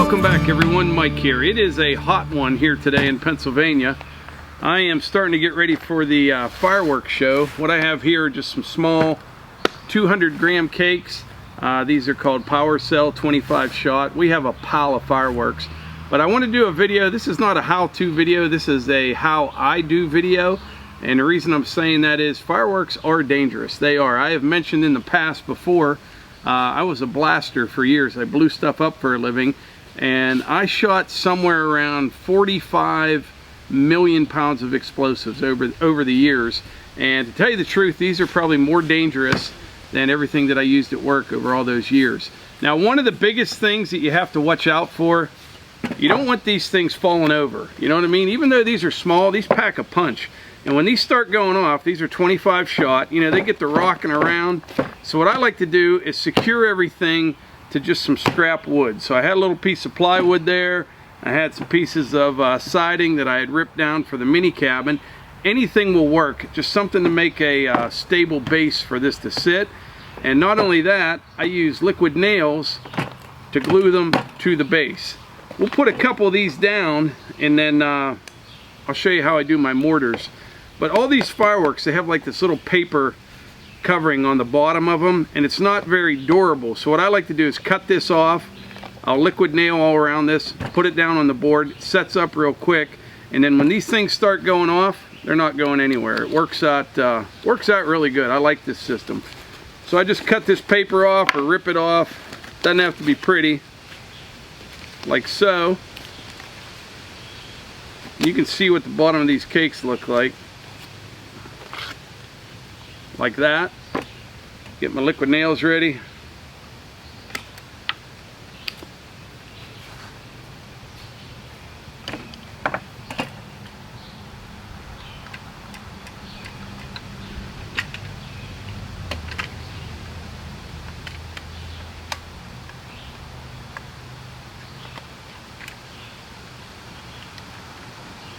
Welcome back everyone, Mike here. It is a hot one here today in Pennsylvania. I am starting to get ready for the fireworks show. What I have here are just some small 200 gram cakes. These are called Power Cell 25 shot. We have a pile of fireworks, but I want to do a video. This is not a how-to video, this is a how I do video. And the reason I'm saying that is fireworks are dangerous. They are. I have mentioned in the past before, I was a blaster for years. I blew stuff up for a living, and I shot somewhere around 45 million pounds of explosives over the years. And to tell you the truth, these are probably more dangerous than everything that I used at work over all those years. Now, one of the biggest things that you have to watch out for, you don't want these things falling over. You know what I mean? Even though these are small, these pack a punch. And when these start going off, these are 25 shot, you know, they get to rocking around. So what I like to do is secure everything to just some scrap wood. So I had a little piece of plywood there. I had some pieces of siding that I had ripped down for the mini cabin. Anything will work, just something to make a stable base for this to sit. And not only that, I use liquid nails to glue them to the base. We'll put a couple of these down, and then I'll show you how I do my mortars. But all these fireworks, they have like this little paper covering on the bottom of them, and it's not very durable. So what I like to do is cut this off. I'll liquid nail all around this, put it down on the board. It sets up real quick, and then when these things start going off, they're not going anywhere. It works out really good. I like this system. So I just cut this paper off or rip it off. Doesn't have to be pretty, like so. You can see what the bottom of these cakes look like that. Get my liquid nails ready.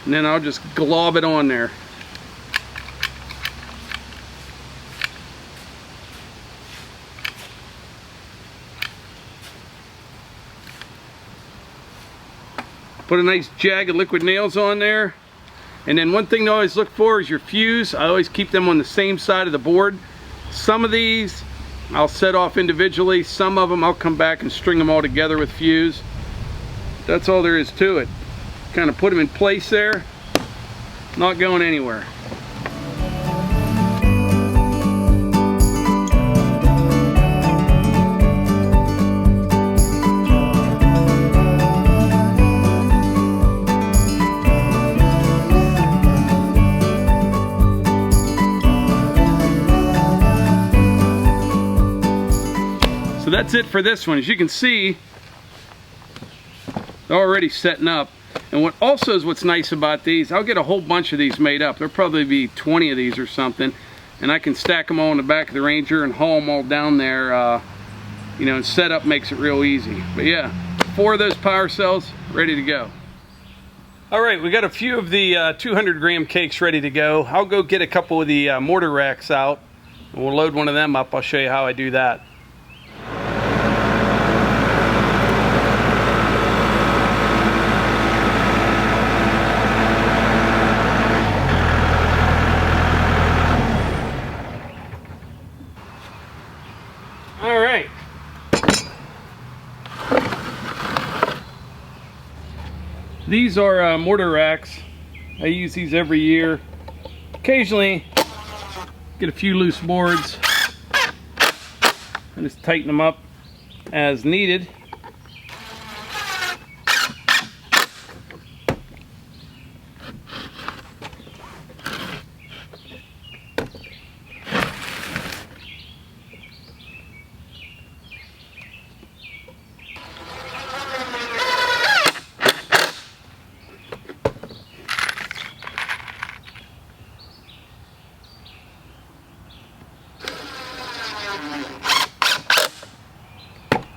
And then I'll just glob it on there. Put a nice jag of liquid nails on there. And then one thing to always look for is your fuse. I always keep them on the same side of the board. Some of these I'll set off individually. Some of them I'll come back and string them all together with fuse. That's all there is to it. Kind of put them in place there. Not going anywhere. So that's it for this one. As you can see, they're already setting up. And what also is what's nice about these, I'll get a whole bunch of these made up. There'll probably be 20 of these or something. And I can stack them all in the back of the Ranger and haul them all down there. You know, and setup makes it real easy. But yeah, 4 of those power cells ready to go. All right, we got a few of the 200 gram cakes ready to go. I'll go get a couple of the mortar racks out. And we'll load one of them up. I'll show you how I do that. These are mortar racks. I use these every year. Occasionally get a few loose boards. I just tighten them up as needed.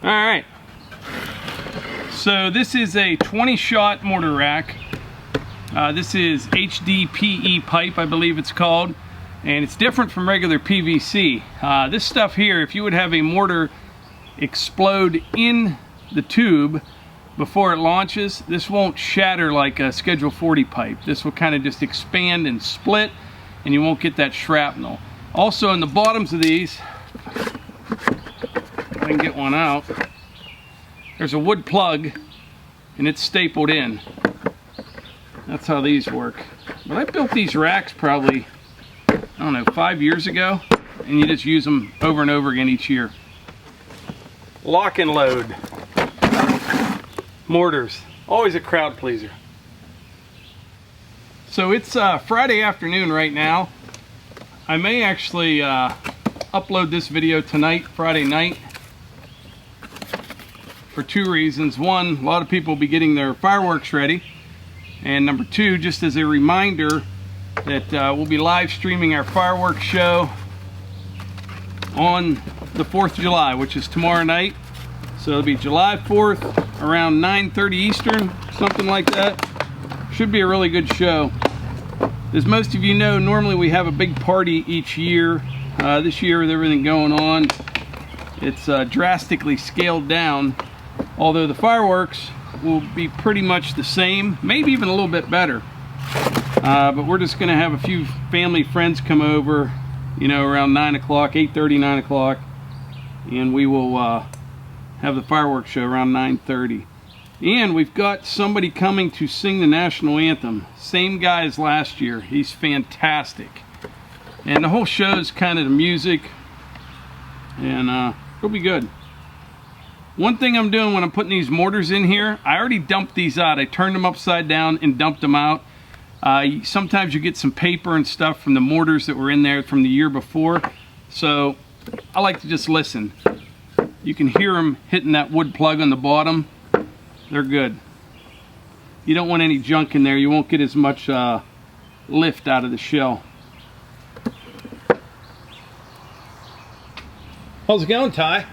Alright, so this is a 20 shot mortar rack. This is HDPE pipe, I believe it's called, and it's different from regular PVC. This stuff here, if you would have a mortar explode in the tube, before it launches, this won't shatter like a Schedule 40 pipe. This will kind of just expand and split, and you won't get that shrapnel. Also, in the bottoms of these, if I can get one out, there's a wood plug, and it's stapled in. That's how these work. But I built these racks probably, I don't know, 5 years ago, and you just use them over and over again each year. LockNLube mortars, always a crowd pleaser. So it's Friday afternoon right now. I may actually upload this video tonight, Friday night, for two reasons. One, a lot of people will be getting their fireworks ready, and number two, just as a reminder that we'll be live streaming our fireworks show on the 4th of July, which is tomorrow night. So it'll be July 4th around 9:30 Eastern, something like that. Should be a really good show. As most of you know, normally we have a big party each year. This year with everything going on, it's drastically scaled down, although the fireworks will be pretty much the same, maybe even a little bit better. But we're just gonna have a few family friends come over, you know, around 9 o'clock, 8:30, 9 o'clock, and we will have the fireworks show around 9:30. And we've got somebody coming to sing the national anthem. Same guy as last year. He's fantastic. And the whole show is kind of the music, and it'll be good. One thing I'm doing when I'm putting these mortars in here, I already dumped these out. I turned them upside down and dumped them out. Sometimes you get some paper and stuff from the mortars that were in there from the year before. So I like to just listen. You can hear them hitting that wood plug on the bottom. They're good. You don't want any junk in there. You won't get as much lift out of the shell. How's it going, Ty?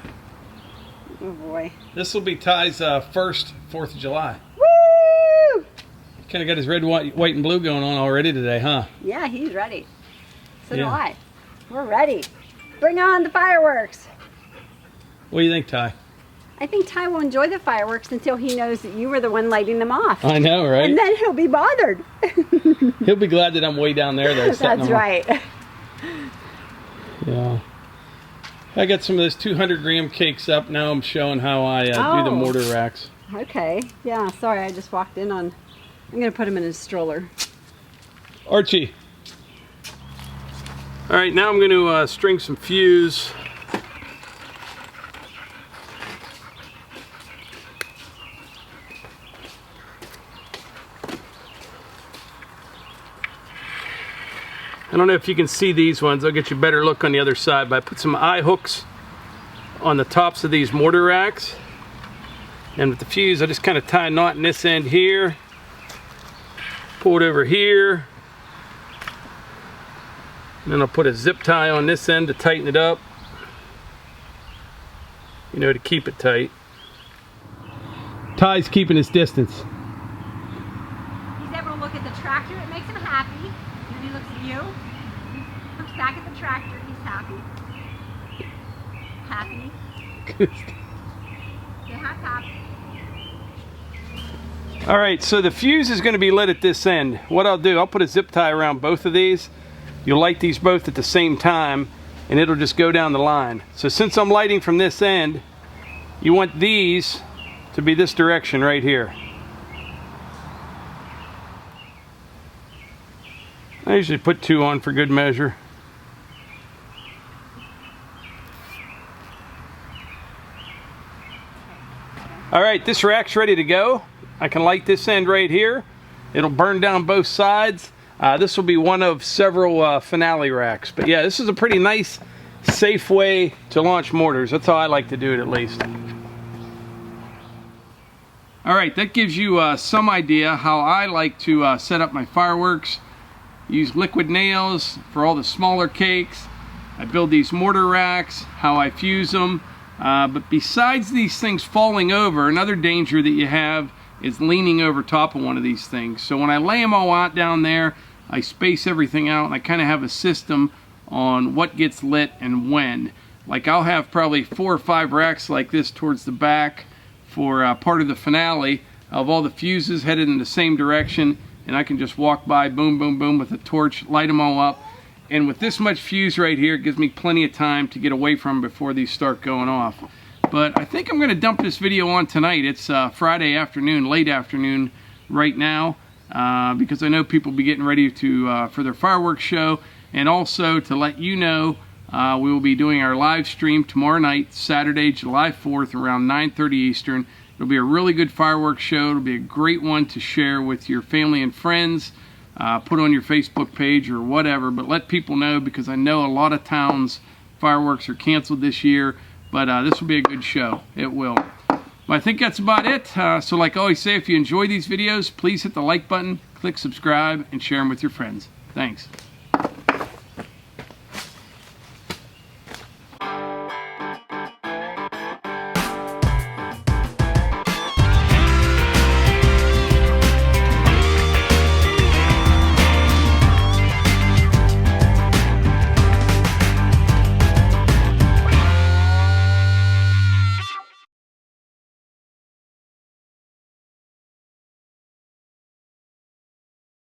Oh boy. This will be Ty's first 4th of July. Woo! Kind of got his red, white, and blue going on already today, huh? Yeah, he's ready. So do Yeah. I. We're ready. Bring on the fireworks. What do you think, Ty? I think Ty will enjoy the fireworks until he knows that you were the one lighting them off. I know, right? And then he'll be bothered. He'll be glad that I'm way down there, though. That's right. Yeah. I got some of those 200-gram cakes up. Now I'm showing how I do the mortar racks. Okay. Yeah, sorry, I just walked in on... I'm going to put him in his stroller. Archie. All right, now I'm going to string some fuse. I don't know if you can see these ones. I'll get you a better look on the other side, but I put some eye hooks on the tops of these mortar racks. And with the fuse, I just kind of tie a knot in this end here, pull it over here, and then I'll put a zip tie on this end to tighten it up, you know, to keep it tight. Ty's keeping his distance. He's able to look at the tractor. It makes him happy. And he looks at you. Looks back at the tractor. He's happy. Happy. Good. Say hi, Pop. All right, so the fuse is going to be lit at this end. What I'll do, I'll put a zip tie around both of these. You'll light these both at the same time, and it'll just go down the line. So since I'm lighting from this end, you want these to be this direction right here. I usually put 2 on for good measure. All right, this rack's ready to go. I can light this end right here. It'll burn down both sides. This will be one of several finale racks. But yeah, this is a pretty nice, safe way to launch mortars. That's how I like to do it, at least. All right, that gives you some idea how I like to set up my fireworks. Use liquid nails for all the smaller cakes. I build these mortar racks, how I fuse them. But besides these things falling over, another danger that you have is leaning over top of one of these things. So when I lay them all out down there, I space everything out, and I kind of have a system on what gets lit and when. Like I'll have probably 4 or 5 racks like this towards the back for part of the finale of all the fuses headed in the same direction, and I can just walk by, boom, boom, boom, with a torch, light them all up. And with this much fuse right here, it gives me plenty of time to get away from them before these start going off. But I think I'm going to dump this video on tonight. It's Friday afternoon, late afternoon right now, because I know people will be getting ready to for their fireworks show. And also to let you know, we will be doing our live stream tomorrow night, Saturday, July 4th, around 9:30 Eastern. It'll be a really good fireworks show. It'll be a great one to share with your family and friends. Put on your Facebook page or whatever, but let people know, because I know a lot of towns' fireworks are canceled this year, but this will be a good show. It will. Well, I think that's about it. So like I always say, if you enjoy these videos, please hit the like button, click subscribe, and share them with your friends. Thanks.